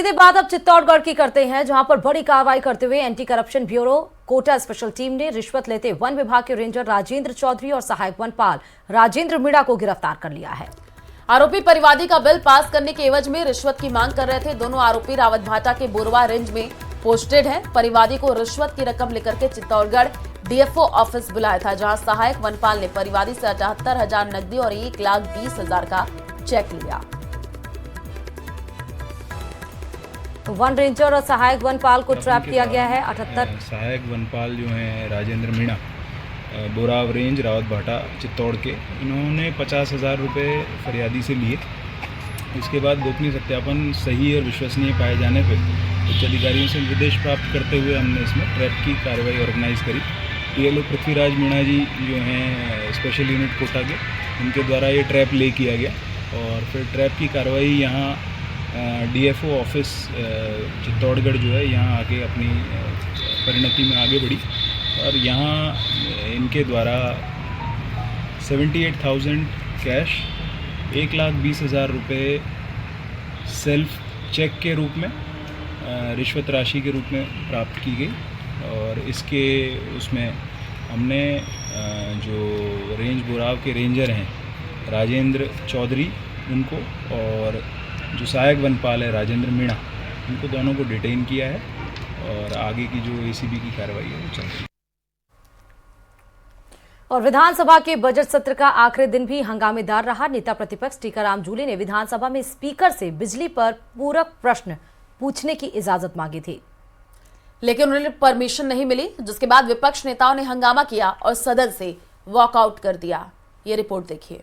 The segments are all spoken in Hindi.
सीधे बात अब चित्तौड़गढ़ की करते हैं, जहां पर बड़ी कार्रवाई करते हुए anti corruption bureau Kota special team ने रिश्वत लेते वन विभाग के रेंजर राजेंद्र चौधरी और सहायक वनपाल राजेंद्र मीणा को गिरफ्तार कर लिया है। आरोपी परिवादी का बिल पास करने के एवज में रिश्वत की मांग कर रहे थे। दोनों आरोपी रावतभाटा के बोरवा रेंज में पोस्टेड हैं। परिवादी को रिश्वत की रकम लेकर के चित्तौड़गढ़ डीएफओ ऑफिस बुलाया था, जहां सहायक वनपाल ने परिवादी से 78,000 नकदी और 1,20,000 का चेक लिया। वन रेंजर और सहायक वनपाल को ट्रैप किया गया है। 78 सहायक वनपाल जो हैं राजेंद्र मीणा, बोराव रेंज रावतभाटा चित्तौड़ के, इन्होंने 50,000 रुपये फरियादी से लिए। इसके बाद गोपनीय सत्यापन सही और विश्वसनीय पाए जाने पर उच्च अधिकारियों से निर्देश प्राप्त करते हुए हमने इसमें ट्रैप की कार्रवाई ऑर्गेनाइज करी। पीएलओ पृथ्वीराज मीणा जी जो हैं स्पेशल यूनिट कोटा के, उनके द्वारा ये ट्रैप ले किया गया और फिर ट्रैप की कार्रवाई यहाँ डीएफओ ऑफिस चित्तौड़गढ़ जो है यहाँ आके अपनी परिणति में आगे बढ़ी और यहाँ इनके द्वारा 78,000 कैश, 1,20,000 रुपये सेल्फ चेक के रूप में रिश्वत राशि के रूप में प्राप्त की गई। और इसके उसमें हमने जो रेंज बोराव के रेंजर हैं राजेंद्र चौधरी उनको और जो सहायक वनपाल है राजेंद्र मीणा, उनको दोनों को डिटेन किया है और आगे की जो एसीबी की कार्रवाई है वो चल रही है। और विधानसभा के बजट सत्र का आखिरी दिन भी हंगामेदार रहा। नेता प्रतिपक्ष टीकाराम जूली ने विधानसभा में स्पीकर से बिजली पर पूरक प्रश्न पूछने की इजाजत मांगी थी, लेकिन उन्हें परमिशन नहीं मिली, जिसके बाद विपक्ष नेताओं ने हंगामा किया और सदन से वॉकआउट कर दिया। ये रिपोर्ट देखिए।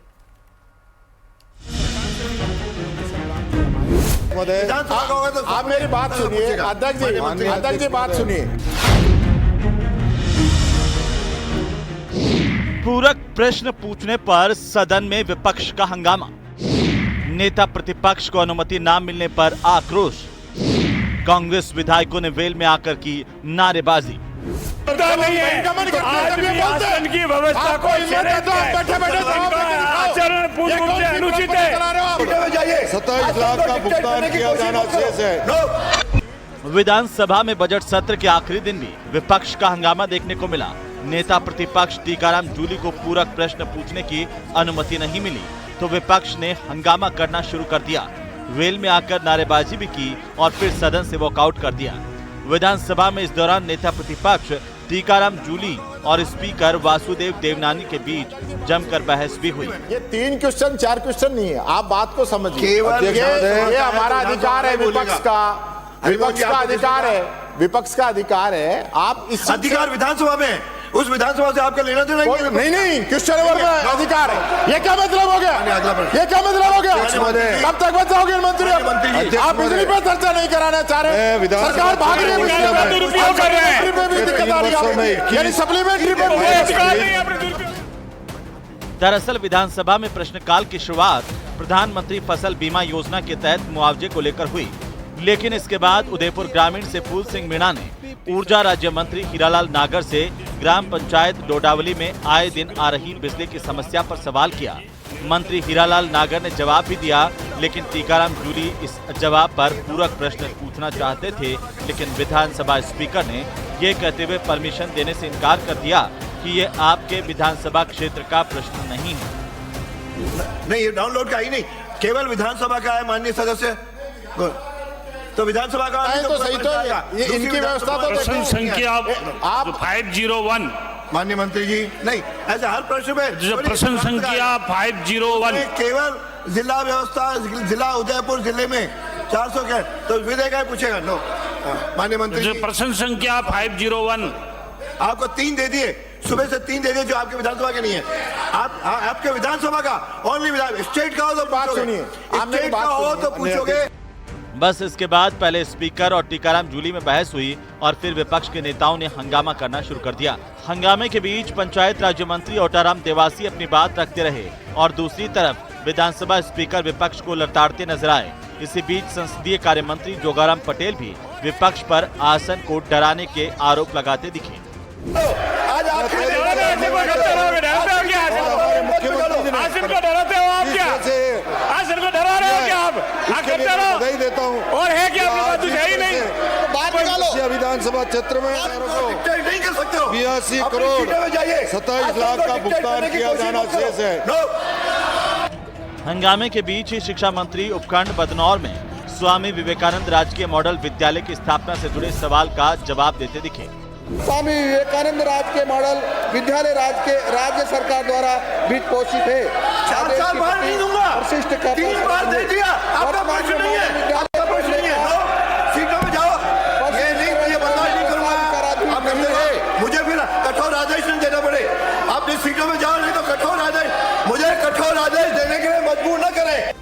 आप मेरी बात सुनिए, अध्यक्ष जी बात सुनिए। पूरक प्रश्न पूछने पर सदन में विपक्ष का हंगामा। नेता प्रतिपक्ष को अनुमति न मिलने पर आक्रोश। कांग्रेस विधायकों ने वेल में आकर की नारेबाजी। पता नहीं है, आज भी आसन की व्यवस्था को अनुचित है। 27 लाख का भुगतान किया जाना शेष है। विधानसभा में बजट सत्र के आखिरी दिन भी विपक्ष का हंगामा देखने को मिला। नेता प्रतिपक्ष टीकाराम जूली को पूरक प्रश्न पूछने की अनुमति नहीं मिली तो विपक्ष ने हंगामा करना शुरू कर दिया। वेल में आकर नारेबाजी भी की और फिर सदन से वॉकआउट कर दिया। विधानसभा में इस दौरान नेता प्रतिपक्ष टीकाराम जूली और स्पीकर वासुदेव देवनानी के बीच जमकर बहस भी हुई। ये 3 क्वेश्चन 4 क्वेश्चन नहीं है, आप बात को समझिए। ये हमारा अधिकार है, विपक्ष का अधिकार है, विपक्ष का अधिकार है। आप इस अधिकार विधानसभा में, उस विधानसभा से आपका लेना देना नहीं क्वेश्चन अधिकार है। ये क्या मतलब हो गया? ये क्या मतलब हो गया? कब तक बचाओगे मंत्री? आप बिजली पे चर्चा नहीं कराना चाह रहे, सरकार भाग रही है, सप्लीमेंट्री पे। दरअसल विधानसभा में प्रश्नकाल की शुरुआत प्रधानमंत्री फसल बीमा योजना के तहत मुआवजे को लेकर हुई, लेकिन इसके बाद उदयपुर ग्रामीण से फूल सिंह मीणा ने ऊर्जा राज्य मंत्री हीरालाल नागर से ग्राम पंचायत डोडावली में आए दिन आ रही बिजली की समस्या पर सवाल किया। मंत्री हीरालाल नागर ने जवाब भी दिया, लेकिन टीकाराम जूली इस जवाब पर पूरक प्रश्न पूछना चाहते थे, लेकिन विधानसभा स्पीकर ने ये कहते हुए परमिशन देने से इनकार कर दिया कि ये आपके विधानसभा क्षेत्र का प्रश्न नहीं है। नहीं, ये डाउनलोड का ही नहीं, केवल विधानसभा का है माननीय सदस्य। तो विधानसभा का तो सही, तो ये इनकी व्यवस्था तो प्रश्न संख्या आप 501 माननीय मंत्री जी, नहीं ऐसे हर प्रश्न में प्रश्न संख्या 501 केवल जिला व्यवस्था, जिला उदयपुर जिले में 400 के तो विधेयक पूछेगा। नो माननीय मंत्री जी, प्रश्न संख्या 501 आपको 3 दे दिए, सुबह से 3 दे दिए जो आपके विधानसभा के नहीं है। आपके विधानसभा का ओनली विधान स्टेट का हो तो बात सुनिए, स्टेट का हो तो पूछोगे। बस इसके बाद पहले स्पीकर और टीकाराम जूली में बहस हुई और फिर विपक्ष के नेताओं ने हंगामा करना शुरू कर दिया। हंगामे के बीच पंचायत राज्य मंत्री ओटाराम देवासी अपनी बात रखते रहे और दूसरी तरफ विधानसभा स्पीकर विपक्ष को लताड़ते नजर आए। इसी बीच संसदीय कार्य मंत्री जोगाराम पटेल भी विपक्ष पर आसन को डराने के आरोप लगाते दिखे। देता हूँ और है क्या विधानसभा क्षेत्र में डिक्टेट नहीं कर सकते हो। 82 अपनी करोड़ सीटों में जाइए। 27 लाख का भुगतान किया जाना शेष है। हंगामे के बीच ही शिक्षा मंत्री उपखंड बदनौर में स्वामी विवेकानंद राजकीय मॉडल विद्यालय की स्थापना से जुड़े सवाल का जवाब देते दिखे। स्वामी विवेकानंद राजकीय मॉडल विद्यालय राज्य सरकार द्वारा वित्त पोषित है। 4 साल बाहर नहीं दूंगा। 3 बार दे दिया। आपका प्रश्न नहीं है। आपका प्रश्न नहीं है। सीटों में जाओ। ये नहीं, ये बर्दाश्त नहीं करूंगा। आप करते रहे। मुझे फिर कठोर आदेश नहीं देना पड़े। आप जिस सीटों में जाओ, नहीं तो कठोर आदेश, मुझे कठोर आदेश देने के लिए मजबूर न करें।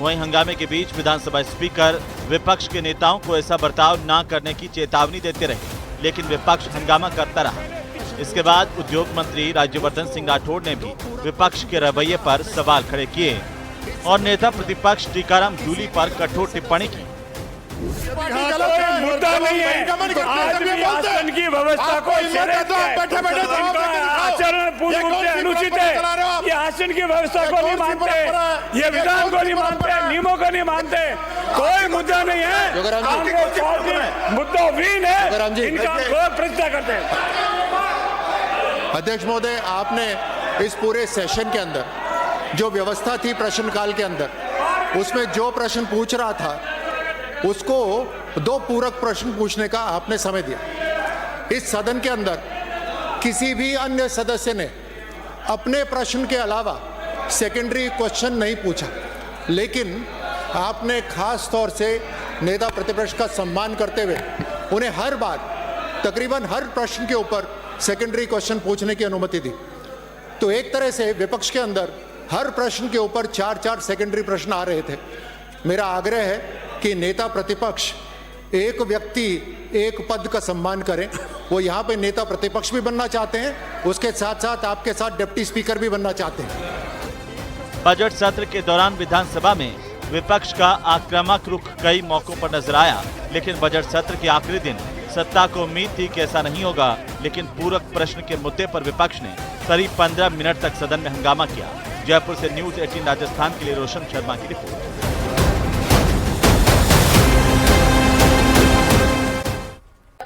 वहीं हंगामे के बीच विधानसभा स्पीकर विपक्ष के नेताओं को ऐसा बर्ताव न करने की चेतावनी देते रहे, लेकिन विपक्ष हंगामा करता रहा। इसके बाद उद्योग मंत्री राज्यवर्धन सिंह राठौड़ ने भी विपक्ष के रवैये पर सवाल खड़े किए और नेता प्रतिपक्ष टीकाराम जूली पर कठोर टिप्पणी की। मुद्दा नहीं है। आदमी आसन की व्यवस्था को आचरण पूर्ण रूप से अनुचित है। ये आसन की व्यवस्था को नहीं मानते, ये विधान को नहीं मानते, नियमों को नहीं मानते। कोई मुद्दा नहीं है। मुद्दा विहीन है, इनका लोग प्रतिष्ठा करते हैं। अध्यक्ष महोदय, आपने इस पूरे सेशन के अंदर जो व्यवस्था थी प्रश्नकाल के अंदर, उसमें जो प्रश्न पूछ रहा था उसको 2 पूरक प्रश्न पूछने का आपने समय दिया। इस सदन के अंदर किसी भी अन्य सदस्य ने अपने प्रश्न के अलावा सेकेंडरी क्वेश्चन नहीं पूछा, लेकिन आपने खास तौर से नेता प्रतिपक्ष का सम्मान करते हुए उन्हें हर बार तकरीबन हर प्रश्न के ऊपर सेकेंडरी क्वेश्चन पूछने की अनुमति दी। तो एक तरह से विपक्ष के अंदर हर प्रश्न के ऊपर 4-4 सेकेंडरी प्रश्न आ रहे थे। मेरा आग्रह है कि नेता प्रतिपक्ष एक व्यक्ति एक पद का सम्मान करें। वो यहाँ पे नेता प्रतिपक्ष भी बनना चाहते हैं, उसके साथ साथ आपके साथ डिप्टी स्पीकर भी बनना चाहते हैं। बजट सत्र के दौरान विधानसभा में विपक्ष का आक्रामक रुख कई मौकों पर नजर आया, लेकिन बजट सत्र के आखिरी दिन सत्ता को उम्मीद थी कि ऐसा नहीं होगा, लेकिन पूरक प्रश्न के मुद्दे पर विपक्ष ने करीब 15 मिनट तक सदन में हंगामा किया। जयपुर से न्यूज़ 18 राजस्थान के लिए रोशन शर्मा की रिपोर्ट।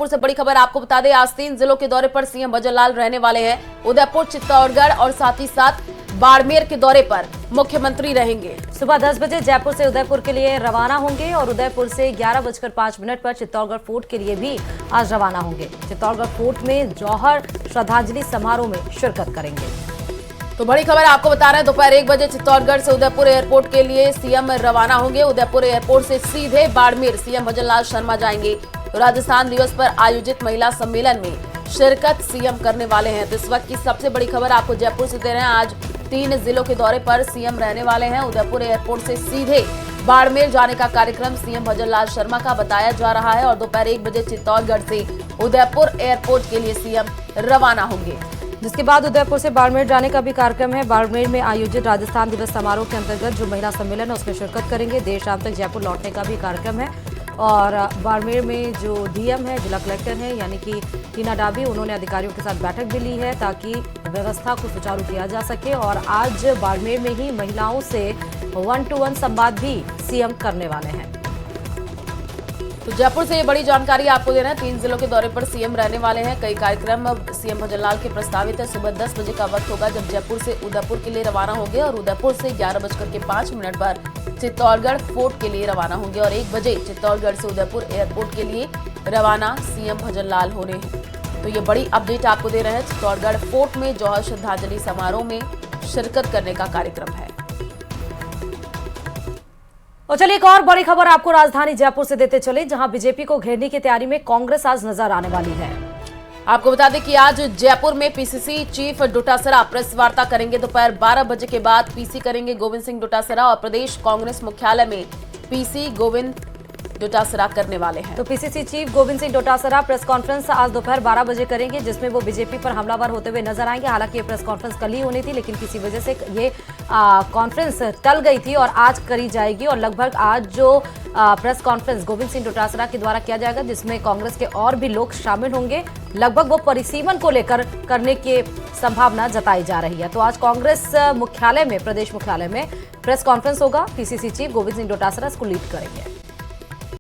से बड़ी खबर आपको बता दें, आज 3 जिलों के दौरे पर सीएम भजनलाल रहने वाले हैं। उदयपुर, चित्तौड़गढ़ और साथ ही साथ बाड़मेर के दौरे पर मुख्यमंत्री रहेंगे। सुबह 10 बजे जयपुर से उदयपुर के लिए रवाना होंगे और उदयपुर से 11:05 पर चित्तौड़गढ़ फोर्ट के लिए भी आज रवाना होंगे। चित्तौड़गढ़ फोर्ट में जौहर श्रद्धांजलि समारोह में शिरकत करेंगे। तो बड़ी खबर आपको बता रहे हैं, दोपहर 1 बजे चित्तौड़गढ़ से उदयपुर एयरपोर्ट के लिए सीएम रवाना होंगे। उदयपुर एयरपोर्ट से सीधे बाड़मेर सीएम भजनलाल शर्मा जाएंगे। तो राजस्थान दिवस पर आयोजित महिला सम्मेलन में शिरकत सीएम करने वाले हैं। तो इस वक्त की सबसे बड़ी खबर आपको जयपुर से दे रहे हैं। आज 3 जिलों के दौरे पर सीएम रहने वाले हैं। उदयपुर एयरपोर्ट से सीधे बाड़मेर जाने का कार्यक्रम सीएम भजनलाल शर्मा का बताया जा रहा है और दोपहर 1 बजे चित्तौड़गढ़ से उदयपुर एयरपोर्ट के लिए सीएम रवाना होंगे, जिसके बाद उदयपुर से बाड़मेर जाने का भी कार्यक्रम है। बाड़मेर में आयोजित राजस्थान दिवस समारोह के अंतर्गत जो महिला सम्मेलन है उसमें शिरकत करेंगे। देर शाम तक जयपुर लौटने का भी कार्यक्रम है और बाड़मेर में जो डीएम है, जिला कलेक्टर है यानी कि टीना डाबी, उन्होंने अधिकारियों के साथ बैठक भी ली है ताकि व्यवस्था को सुचारू किया जा सके। और आज बाड़मेर में ही महिलाओं से 1-to-1 संवाद भी सीएम करने वाले हैं। तो जयपुर से ये बड़ी जानकारी आपको देना है। 3 जिलों के दौरे पर सीएम रहने वाले हैं। कई कार्यक्रम सीएम भजनलाल के प्रस्तावित है। सुबह 10 बजे का वक्त होगा जब जयपुर से उदयपुर के लिए रवाना होंगे और उदयपुर से 11:05 पर चित्तौड़गढ़ फोर्ट के लिए रवाना होंगे और 1 बजे चित्तौड़गढ़ से उदयपुर एयरपोर्ट के लिए रवाना सीएम भजनलाल होने हैं। तो ये बड़ी अपडेट आपको दे रहे हैं। चित्तौड़गढ़ फोर्ट में जौहर श्रद्धांजलि समारोह में शिरकत करने का कार्यक्रम है। और चलिए एक और बड़ी खबर आपको राजधानी जयपुर से देते चले, जहां बीजेपी को घेरने की तैयारी में कांग्रेस आज नजर आने वाली है। आपको बता दें कि आज जयपुर में पीसीसी चीफ डोटासरा प्रेस वार्ता करेंगे। दोपहर 12 बजे के बाद पीसी करेंगे गोविंद सिंह डोटासरा और प्रदेश कांग्रेस मुख्यालय में पीसी गोविंद डोटासरा करने वाले हैं। तो PCC chief Govind Singh Dotasra press conference आज दोपहर 12 बजे करेंगे, जिसमें वो बीजेपी पर हमलावर होते हुए नजर आएंगे। हालांकि ये प्रेस कॉन्फ्रेंस कल ही होनी थी, लेकिन किसी वजह से ये कॉन्फ्रेंस टल गई थी और आज करी जाएगी। और लगभग आज जो प्रेस कॉन्फ्रेंस गोविंद सिंह डोटासरा के द्वारा किया जाएगा, जिसमें कांग्रेस के और भी लोग शामिल होंगे, लगभग वो परिसीमन को लेकर करने की संभावना जताई जा रही है। तो आज कांग्रेस मुख्यालय में, प्रदेश मुख्यालय में प्रेस कॉन्फ्रेंस होगा। पीसीसी चीफ गोविंद सिंह डोटासरा इसको लीड करेंगे।